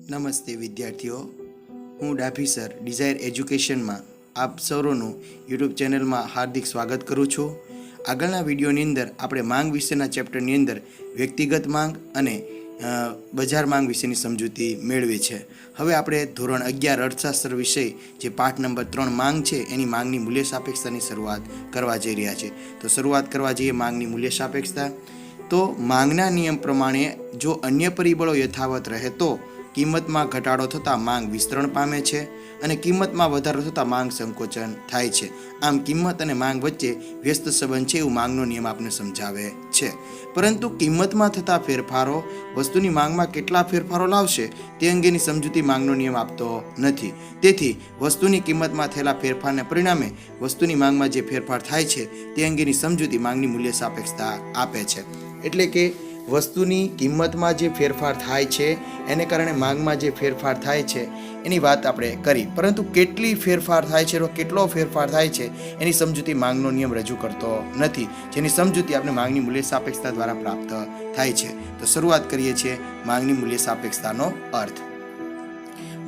નમસ્તે વિદ્યાર્થીઓ, હું ડાભી સર ડિઝાયર એજ્યુકેશનમાં આપ સૌનું યુટ્યુબ ચેનલમાં હાર્દિક સ્વાગત કરું છું. આગળના વિડીયોની અંદર આપણે માંગ વિશેના ચેપ્ટરની અંદર વ્યક્તિગત માંગ અને બજાર માંગ વિશેની સમજૂતી મેળવી છે. હવે આપણે ધોરણ 11 અર્થશાસ્ત્ર વિષય જે પાઠ નંબર 3 માંગ છે એની માંગની મૂલ્ય સાપેક્ષતાની શરૂઆત કરવા જઈ રહ્યા છે. તો શરૂઆત કરવા જઈએ માંગની મૂલ્ય સાપેક્ષતા. તો માંગના નિયમ પ્રમાણે જો અન્ય પરિબળો યથાવત રહે તો કિંમતમાં ઘટાડો થતાં માંગ વિસ્તરણ પામે છે અને કિંમતમાં વધારો થતાં માંગ સંકોચન થાય છે. આમ કિંમત અને માંગ વચ્ચે વ્યસ્ત સંબંધ છે એવું માંગનો નિયમ આપને સમજાવે છે. પરંતુ કિંમતમાં થતા ફેરફારો વસ્તુની માંગમાં કેટલા ફેરફારો લાવશે તે અંગેની સમજૂતી માંગનો નિયમ આપતો નથી. તેથી વસ્તુની કિંમતમાં થયેલા ફેરફારને પરિણામે વસ્તુની માંગમાં જે ફેરફાર થાય છે તે અંગેની સમજૂતી માંગની મૂલ્ય સાપેક્ષતા આપે છે. એટલે કે વસ્તુની કિંમતમાં જે ફેરફાર થાય છે એને કારણે માંગમાં જે ફેરફાર થાય છે એની વાત આપણે કરી, પરંતુ કેટલી ફેરફાર થાય છે, કેટલો ફેરફાર થાય છે એની સમજૂતી માંગનો નિયમ રજૂ કરતો નથી, જેની સમજૂતી આપણે માંગની મૂલ્ય સાપેક્ષતા દ્વારા પ્રાપ્ત થાય છે. તો શરૂઆત કરીએ છીએ માંગની મૂલ્ય સાપેક્ષતાનો અર્થ.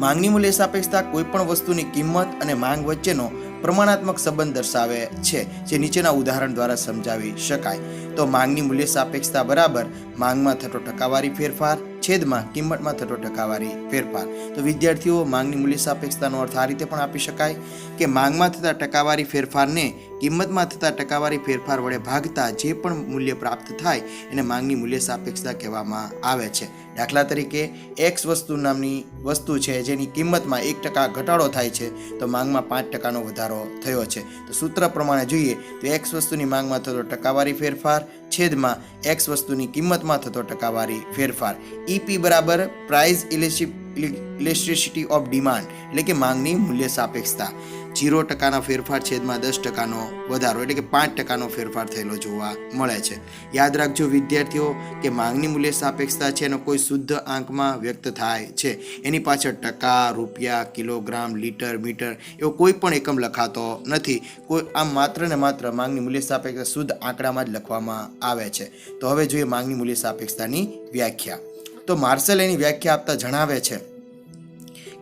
માંગની મૂલ્ય સાપેક્ષતા કોઈ પણ વસ્તુની કિંમત અને માંગ વચ્ચેનો પ્રમાણાત્મક સંબંધ દર્શાવે છે, જે નીચેના ઉદાહરણ દ્વારા સમજાવી શકાય. તો માંગની મૂલ્ય સાપેક્ષતા બરાબર માંગમાં થતો ટકાવારી ફેરફાર છેદમાં કિંમતમાં થતો ટકાવારી ફેરફાર. તો વિદ્યાર્થીઓ, માંગની મૂલ્ય સાપેક્ષતાનો અર્થ આ રીતે પણ આપી શકાય કે માંગમાં થતા ટકાવારી ફેરફારને કિંમતમાં થતા ટકાવારી ફેરફાર વડે ભાગતા જે પણ મૂલ્ય પ્રાપ્ત થાય એને માંગની મૂલ્ય સાપેક્ષતા કહેવામાં આવે છે. દાખલા તરીકે એક્સ વસ્તુ નામની વસ્તુ છે જેની કિંમતમાં 1% ઘટાડો થાય છે તો માંગમાં 5%નો વધારો થયો છે. તો સૂત્ર પ્રમાણે જોઈએ તો એક્સ વસ્તુની માંગમાં થતો ટકાવારી ફેરફાર છેદમાં એક્સ વસ્તુની કિંમતમાં થતો ટકાવારી ફેરફાર. ઈપી બરાબર પ્રાઇસ ઇલેસ્ટિસિટી ઓફ ડિમાન્ડ, એટલે કે માંગની મૂલ્ય સાપેક્ષતા. 0%નો ફેરફાર છેદમાં 10%નો વધારો, એટલે કે 5%નો ફેરફાર થયેલો જોવા મળે છે. યાદ રાખજો વિદ્યાર્થીઓ કે માંગની મૂલ્ય સાપેક્ષતા છે એનો કોઈ શુદ્ધ આંકમાં વ્યક્ત થાય છે, એની પાછળ ટકા, રૂપિયા, કિલોગ્રામ, લીટર, મીટર એવો કોઈ પણ એકમ લખાતો નથી. કોઈ આમ માત્ર ને માત્ર માંગની મૂલ્ય સાપેક્ષતા શુદ્ધ આંકડામાં જ લખવામાં આવે છે. તો હવે જોઈએ માંગની મૂલ્ય સાપેક્ષતાની વ્યાખ્યા. તો માર્શલ એની વ્યાખ્યા આપતા જણાવે છે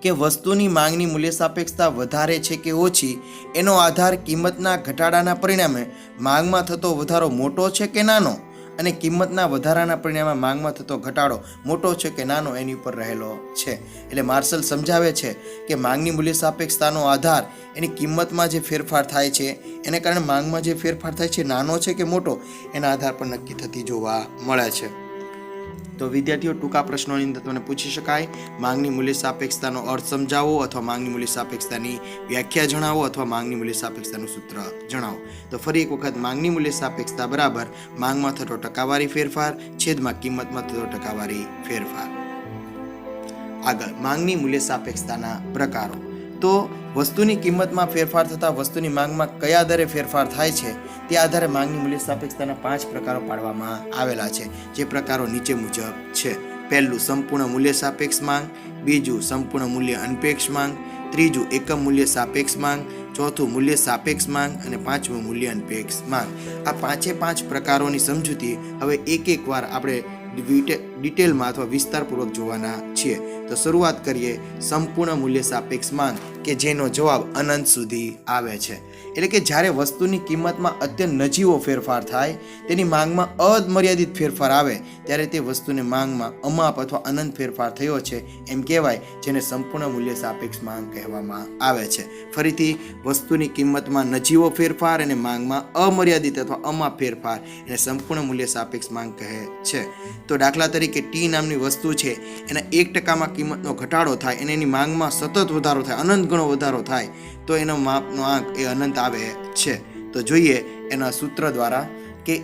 કે વસ્તુની માંગની મૂલ્ય સાપેક્ષતા વધારે છે કે ઓછી એનો આધાર કિંમતના ઘટાડાના પરિણામે માંગમાં થતો વધારો મોટો છે કે નાનો અને કિંમતના વધારાના પરિણામે માંગમાં થતો ઘટાડો મોટો છે કે નાનો એની ઉપર રહેલો છે. એટલે માર્શલ સમજાવે છે કે માંગની મૂલ્ય સાપેક્ષતાનો આધાર એની કિંમતમાં જે ફેરફાર થાય છે એને કારણે માંગમાં જે ફેરફાર થાય છે નાનો છે કે મોટો એના આધાર પર નક્કી થતી જોવા મળે છે. તો વિદ્યાર્થીઓ, ટૂંકા પ્રશ્નોની અંદર તમને પૂછી શકાય માંગની મૂલ્ય સાપેક્ષતાનો અર્થ સમજાવો અથવા માંગની મૂલ્ય સાપેક્ષતાની વ્યાખ્યા જણાવો અથવા માંગની મૂલ્ય સાપેક્ષતાનું સૂત્ર જણાવો. તો ફરી એક વખત માંગની મૂલ્ય સાપેક્ષતા બરાબર માંગમાં થતો ટકાવારી ફેરફાર છેદમાં કિંમતમાં થતો ટકાવારી ફેરફાર. આગળ માંગની મૂલ્ય સાપેક્ષતાના પ્રકારો. તો વસ્તુની કિંમતમાં ફેરફાર થતાં વસ્તુની માંગમાં કયા દરે ફેરફાર થાય છે તે આધારે માંગની મૂલ્ય સાપેક્ષતાના 5 પ્રકારો પાડવામાં આવેલા છે, જે પ્રકારો નીચે મુજબ છે. પહેલું સંપૂર્ણ મૂલ્ય સાપેક્ષ માંગ, બીજું સંપૂર્ણ મૂલ્ય અનપેક્ષ માંગ, ત્રીજું એકમ મૂલ્ય સાપેક્ષ માંગ, ચોથું મૂલ્ય સાપેક્ષ માંગ અને પાંચમું મૂલ્ય અનપેક્ષ માંગ. આ 5 પ્રકારોની સમજૂતી હવે એક વાર આપણે ડિટેલમાં અથવા વિસ્તારપૂર્વક જોવાના છીએ. તો શરૂઆત કરીએ સંપૂર્ણ મૂલ્ય સાપેક્ષ માંગ, કે જેનો જવાબ અનંત સુધી આવે છે. એટલે કે જ્યારે વસ્તુની કિંમતમાં અત્યંત નજીવો ફેરફાર થાય તેની માંગમાં અમર્યાદિત ફેરફાર આવે ત્યારે તે વસ્તુની માંગમાં અમાપ અથવા અનંત ફેરફાર થયો છે એમ કહેવાય, જેને સંપૂર્ણ મૂલ્ય સાપેક્ષ માંગ કહેવામાં આવે છે. ફરીથી, વસ્તુની કિંમતમાં નજીવો ફેરફાર અને માંગમાં અમર્યાદિત અથવા અમાપ ફેરફાર એને સંપૂર્ણ મૂલ્ય સાપેક્ષ માંગ કહે છે. તો દાખલા તરીકે ટી નામની વસ્તુ છે એના 1%માં કિંમતનો ઘટાડો થાય અને એની માંગમાં સતત વધારો થાય, અનંત ગણો વધારો થાય તો એનો માપનો આંક એ અનંત આવે છે. તો જોઈએ એના સૂત્ર દ્વારા કે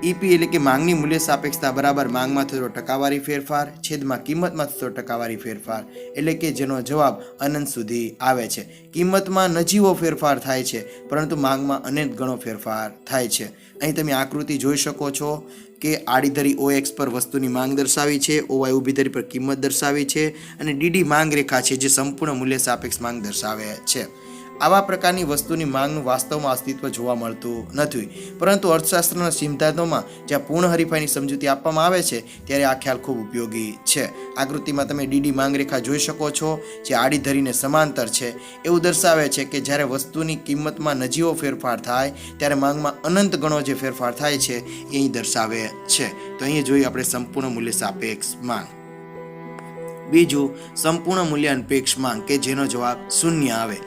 ઈપી એટલે કે માંગની મૂલ્ય સાપેક્ષતા બરાબર માંગમાં થતો ટકાવારી ફેરફાર છેદમાં કિંમતમાં થતો ટકાવારી ફેરફાર, એટલે કે જેનો જવાબ અનંત સુધી આવે છે. કિંમતમાં નજીવો ફેરફાર થાય છે પરંતુ માંગમાં અનંત ગણો ફેરફાર થાય છે. અહીં તમે આકૃતિ જોઈ શકો છો કે આડી ધરી OX પર વસ્તુની માંગ દર્શાવી છે, OY ઊભી ધરી પર કિંમત દર્શાવી છે અને DD માંગ રેખા છે જે સંપૂર્ણ મૂલ્ય સાપેક્ષ માંગ દર્શાવે છે. આવા પ્રકારની વસ્તુની માંગનું વાસ્તવમાં અસ્તિત્વ જોવા મળતું નથી, પરંતુ અર્થશાસ્ત્રના સિદ્ધાંતોમાં જ્યાં પૂર્ણ હરીફાઈની સમજૂતી આપવામાં આવે છે ત્યારે આ ખ્યાલ ખૂબ ઉપયોગી છે. આકૃતિમાં તમે ડીડી માંગ રેખા જોઈ શકો છો, જે આડી ધરીને સમાંતર છે. એવું દર્શાવે છે કે જ્યારે વસ્તુની કિંમતમાં નજીવો ફેરફાર થાય ત્યારે માંગમાં અનંત ગણો જે ફેરફાર થાય છે એ અહીં દર્શાવે છે. તો અહીં જોઈએ આપણે સંપૂર્ણ મૂલ્ય સાપેક્ષ માંગ. બીજું, સંપૂર્ણ મૂલ્ય અનપેક્ષ માંગ, કે જેનો જવાબ શૂન્ય આવે.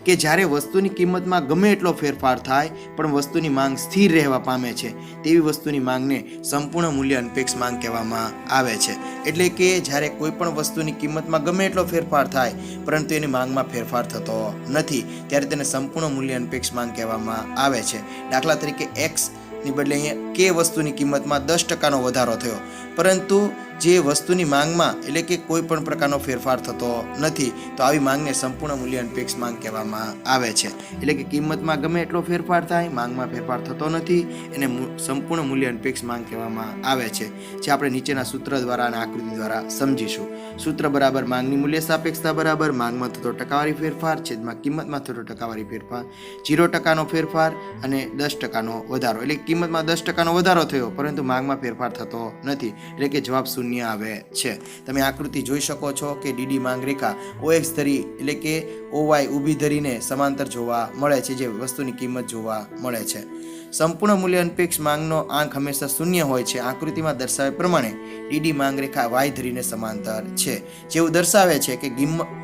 કે જ્યારે વસ્તુની કિંમતમાં ગમે એટલો ફેરફાર થાય પણ વસ્તુની માંગ સ્થિર રહેવા પામે છે તેવી વસ્તુની માંગને સંપૂર્ણ મૂલ્ય અનપેક્ષ માંગ કહેવામાં આવે છે. એટલે કે જ્યારે કોઈ પણ વસ્તુની કિંમતમાં ગમે એટલો ફેરફાર થાય પરંતુ એની માંગમાં ફેરફાર થતો નથી ત્યારે તેને સંપૂર્ણ મૂલ્ય અનપેક્ષ માંગ કહેવામાં આવે છે. દાખલા તરીકે એક્સ ની બદલે અહીંયા કે વસ્તુની કિંમતમાં 10% વધારો થયો, પરંતુ જે વસ્તુની માંગમાં એટલે કે કોઈ પણ પ્રકારનો ફેરફાર થતો નથી, તો આવી માંગને સંપૂર્ણ મૂલ્ય અનપેક્ષ માંગ કહેવામાં આવે છે. એટલે કે કિંમતમાં ગમે એટલો ફેરફાર થાય, માંગમાં ફેરફાર થતો નથી, એને સંપૂર્ણ મૂલ્ય અનપેક્ષ માંગ કહેવામાં આવે છે, જે આપણે નીચેના સૂત્ર દ્વારા અને આકૃતિ દ્વારા સમજીશું. સૂત્ર બરાબર માંગની મૂલ્ય સાપેક્ષતા બરાબર માંગમાં થતો ટકાવારી ફેરફાર છેદમાં કિંમતમાં થતો ટકાવારી ફેરફાર, 0% ફેરફાર અને 10% વધારો. એટલે કિંમતમાં 10% વધારો થયો પરંતુ માંગમાં ફેરફાર થતો નથી, એટલે કે જવાબ શૂન્ય આવે છે. તમે આકૃતિ જોઈ શકો છો કે ડીડી માંગ રેખા OX ધરી એટલે કે OY ઊભી ધરીને સમાંતર જોવા મળે છે, જે વસ્તુની કિંમત જોવા મળે છે. સંપૂર્ણ મૂલ્ય અનપેક્ષ માંગનો આંક હંમેશા શૂન્ય હોય છે. આકૃતિમાં દર્શાવ્યા પ્રમાણે ડીડી માંગ રેખા Y ધરીને સમાંતર છે, જેવું દર્શાવે છે કે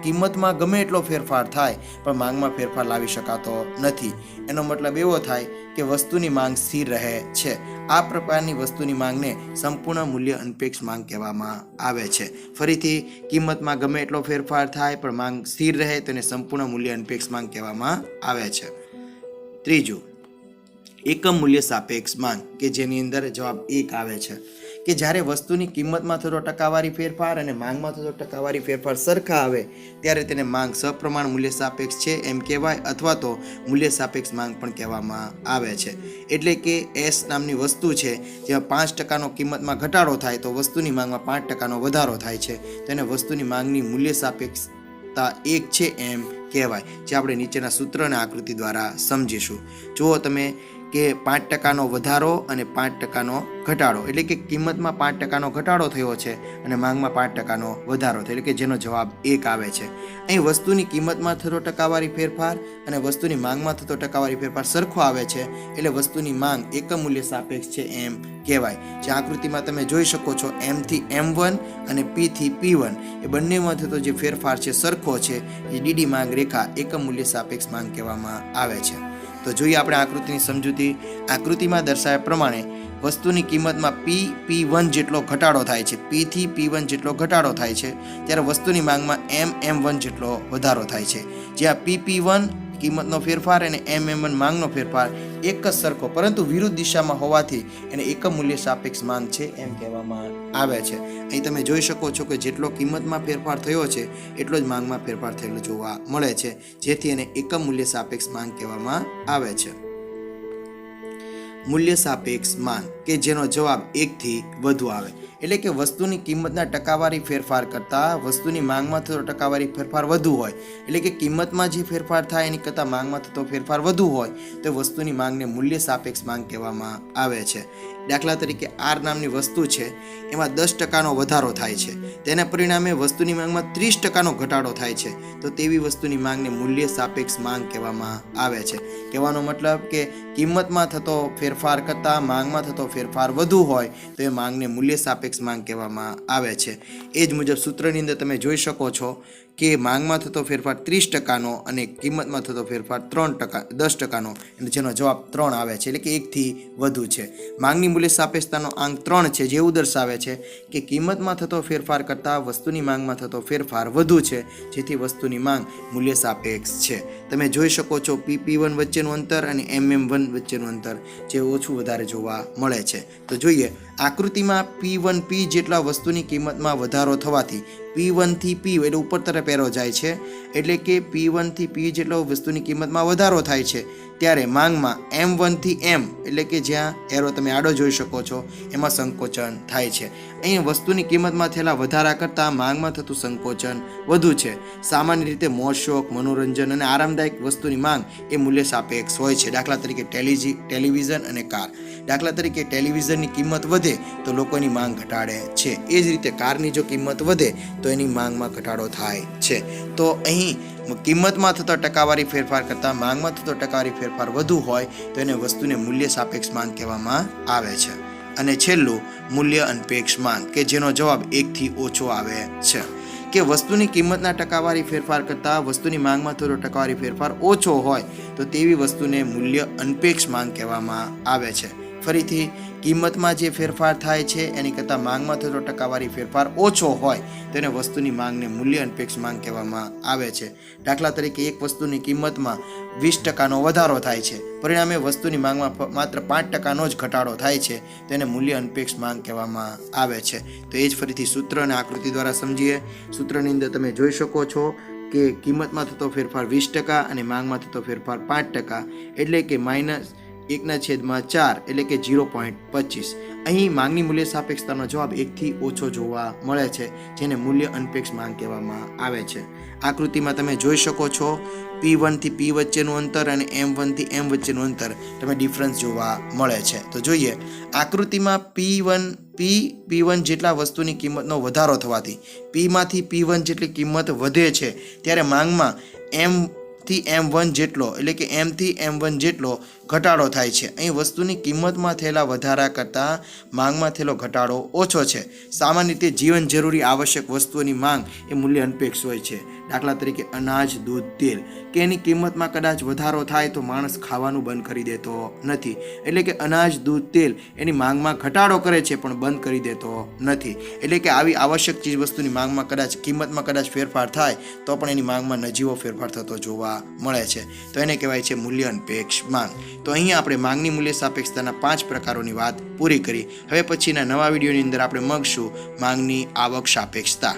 કિંમતમાં ગમે એટલો ફેરફાર થાય પણ માંગમાં ફેરફાર લાવી શકાતો નથી. એનો મતલબ એવો થાય કે વસ્તુની માંગ સ્થિર રહે છે. આ પ્રકારની વસ્તુની માંગને સંપૂર્ણ મૂલ્ય અનપેક્ષ માંગ કહેવામાં આવે છે. ફરીથી, કિંમતમાં ગમે એટલો ફેરફાર થાય પણ માંગ સ્થિર રહે તેને સંપૂર્ણ મૂલ્ય અનપેક્ષ માંગ કહેવામાં આવે છે. ત્રીજું, એકમ મૂલ્ય સાપેક્ષ માંગ, કે જેની અંદર જવાબ 1 આવે છે. કે જ્યારે વસ્તુની કિંમતમાં થતો ટકાવારી ફેરફાર અને માંગમાં થતો ટકાવારી ફેરફાર સરખા આવે ત્યારે તેને માંગ સપ્રમાણ મૂલ્ય સાપેક્ષ છે એમ કહેવાય, અથવા તો મૂલ્ય સાપેક્ષ માંગ પણ કહેવામાં આવે છે. એટલે કે એસ નામની વસ્તુ છે જેમાં 5%નો કિંમતમાં ઘટાડો થાય તો વસ્તુની માંગમાં 5%નો વધારો થાય છે, તેને વસ્તુની માંગની મૂલ્ય સાપેક્ષતા 1 છે એમ કહેવાય, જે આપણે નીચેના સૂત્ર અને આકૃતિ દ્વારા સમજીશું. જુઓ તમે કે 5%નો વધારો અને 5%નો ઘટાડો, એટલે કે કિંમતમાં 5%નો ઘટાડો થયો છે અને માંગમાં 5%નો વધારો થયો, એટલે કે જેનો જવાબ 1 આવે છે. અહીં વસ્તુની કિંમતમાં થતો ટકાવારી ફેરફાર અને વસ્તુની માંગમાં થતો ટકાવારી ફેરફાર સરખો આવે છે, એટલે વસ્તુની માંગ એકમ મૂલ્ય સાપેક્ષ છે એમ કહેવાય. જે આકૃતિમાં તમે જોઈ શકો છો, M થી M1 અને P થી P1 એ બંનેમાં થતો જે ફેરફાર છે સરખો છે, એ ડીડી માંગ રેખા એકમ મૂલ્ય સાપેક્ષ માંગ કહેવામાં આવે છે. તો જોઈએ આપણે આકૃતિની સમજૂતી. આકૃતિમાં દર્શાવ્યા પ્રમાણે વસ્તુની કિંમતમાં P1 જેટલો ઘટાડો થાય છે, P થી P1 જેટલો ઘટાડો થાય છે, ત્યારે વસ્તુની માંગમાં M1 જેટલો વધારો થાય છે. જ્યાં P1 કિંમતનો ફેરફાર અને M1 માંગનો ફેરફાર એક જ સરખો પરંતુ વિરુદ્ધ દિશામાં હોવાથી એને એકમ મૂલ્ય સાપેક્ષ માંગ છે એમ કહેવામાં આવે છે. અહીં તમે જોઈ શકો છો કે જેટલો કિંમતમાં ફેરફાર થયો છે એટલો જ માંગમાં ફેરફાર થયેલો જોવા મળે છે, જેથી એને એકમ મૂલ્ય સાપેક્ષ માંગ કહેવામાં આવે છે. મૂલ્ય સાપેક્ષ માંગ, કે જેનો જવાબ 1 થી વધુ આવે. એટલે કે વસ્તુની કિંમતના ટકાવારી ફેરફાર કરતાં વસ્તુની માંગમાં થતો ટકાવારી ફેરફાર વધુ હોય, એટલે કે કિંમતમાં જે ફેરફાર થાય એની કરતાં માંગમાં થતો ફેરફાર વધુ હોય તો વસ્તુની માંગને મૂલ્ય સાપેક્ષ માંગ કહેવામાં આવે છે. દાખલા તરીકે R નામની વસ્તુ છે, એમાં 10%નો વધારો થાય છે, તેના પરિણામે વસ્તુની માંગમાં 30%નો ઘટાડો થાય છે, તો તેવી વસ્તુની માંગને મૂલ્ય સાપેક્ષ માંગ કહેવામાં આવે છે. કહેવાનો મતલબ કે કિંમતમાં થતો ફેરફાર કરતાં માંગમાં થતો ફેરફાર વધુ હોય તો એ માંગને મૂલ્ય સાપેક્ષ માંગ કહેવામાં આવે છે. એ જ મુજબ સૂત્રની અંદર તમે જોઈ શકો છો કે માંગમાં થતો ફેરફાર 30%નો અને કિંમતમાં થતો ફેરફાર 10%નો, જેનો જવાબ 3 આવે છે, એટલે કે 1 થી વધુ છે. માંગની મૂલ્ય સાપેક્ષતાનો આંક 3 છે, જેવું દર્શાવે છે કે કિંમતમાં થતો ફેરફાર કરતાં વસ્તુની માંગમાં થતો ફેરફાર વધુ છે, જેથી વસ્તુની માંગ મૂલ્ય સાપેક્ષ છે. તમે જોઈ શકો છો P1 વચ્ચેનું અંતર અને M1 વચ્ચેનું અંતર જે ઓછું વધારે જોવા મળે છે. તો જોઈએ આકૃતિમાં P1P જેટલા વસ્તુની કિંમતમાં વધારો થવાથી P1 થી P એટલે ઉપર તરફ એરો જાય છે, એટલે કે P1 થી P જેટલો વસ્તુની કિંમતમાં વધારો થાય છે ત્યારે માંગમાં M1 થી M એટલે કે જ્યાં એરો તમે આડો જોઈ શકો છો એમાં સંકોચન થાય છે. અહીં વસ્તુની કિંમતમાં થયેલા વધારા કરતાં માંગમાં થતું સંકોચન વધુ છે. સામાન્ય રીતે મોજ શોખ, મનોરંજન અને આરામદાયક વસ્તુની માંગ એ મૂલ્ય સાપેક્ષ હોય છે. દાખલા તરીકે ટેલિવિઝન અને કાર. દાખલા તરીકે ટેલિવિઝનની કિંમત વધે તો લોકોની માંગ ઘટાડે છે. એ જ રીતે કારની જો કિંમત વધે તો એની માંગમાં ઘટાડો થાય છે. તો અહીં કિંમતમાં થતો ટકાવારી ફેરફાર કરતાં માંગમાં થતો ટકાવારી ફેરફાર વધુ હોય તો એને વસ્તુને મૂલ્ય સાપેક્ષ માંગ કહેવામાં આવે છે. અને છેલ્લું મૂલ્ય અનપેક્ષ માંગ, કે જેનો જવાબ 1 થી ઓછો આવે છે. કે વસ્તુની કિંમતના ટકાવારી ફેરફાર કરતાં વસ્તુની માંગમાં થતો ટકાવારી ફેરફાર ઓછો હોય તો તેવી વસ્તુને મૂલ્ય અનપેક્ષ માંગ કહેવામાં આવે છે. ફરીથી, કિંમતમાં જે ફેરફાર થાય છે એની કરતાં માંગમાં થતો ટકાવારી ફેરફાર ઓછો હોય તેને વસ્તુની માંગને મૂલ્ય અનપેક્ષ માંગ કહેવામાં આવે છે. દાખલા તરીકે એક વસ્તુની કિંમતમાં 20% વધારો થાય છે, પરિણામે વસ્તુની માંગમાં માત્ર 5% જ ઘટાડો થાય છે, તેને મૂલ્ય અનપેક્ષ માંગ કહેવામાં આવે છે. તો એ જ ફરીથી સૂત્ર અને આકૃતિ દ્વારા સમજીએ. સૂત્રની અંદર તમે જોઈ શકો છો કે કિંમતમાં થતો ફેરફાર 20% અને માંગમાં થતો ફેરફાર 5%, એટલે કે -1/4 એટલે કે 0.25. અહીં માંગની મૂલ્ય સાપેક્ષતાનો જવાબ 1 થી ઓછો જોવા મળે છે, જેને મૂલ્ય અનપેક્ષ માંગ કહેવામાં આવે છે. આકૃતિમાં તમે જોઈ શકો છો P1 થી P વચ્ચેનું અંતર અને M1 થી M વચ્ચેનું અંતર તમે ડિફરન્સ જોવા મળે છે. તો જોઈએ, આકૃતિમાં P1 જેટલા વસ્તુની કિંમતનો વધારો થવાથી P માંથી P1 જેટલી કિંમત વધે છે, ત્યારે માંગમાં M થી M1 જેટલો એટલે કે M થી M1 જેટલો ઘટાડો થાય છે. અહીં વસ્તુની કિંમતમાં થયેલા વધારા કરતાં માંગમાં થયેલો ઘટાડો ઓછો છે. સામાન્ય રીતે જીવન જરૂરી આવશ્યક વસ્તુઓની માંગ એ મૂલ્ય અનપેક્ષ હોય છે. દાખલા તરીકે અનાજ, દૂધ, તેલ, કે એની કિંમતમાં કદાચ વધારો થાય તો માણસ ખાવાનું બંધ કરી દેતો નથી. એટલે કે અનાજ, દૂધ, તેલ એની માંગમાં ઘટાડો કરે છે પણ બંધ કરી દેતો નથી. એટલે કે આવી આવશ્યક ચીજ વસ્તુની માંગમાં કિંમતમાં કદાચ ફેરફાર થાય તો પણ એની માંગમાં નજીવો ફેરફાર થતો જોવા મળે છે. તો એને કહેવાય છે મૂલ્ય અનપેક્ષ માંગ. તો અહીંયા આપણે માંગની મૂલ્ય સાપેક્ષતાના 5 પ્રકારોની વાત પૂરી કરી. હવે પછીના નવા વિડીયોની અંદર આપણે મળશું માંગની આવક સાપેક્ષતા.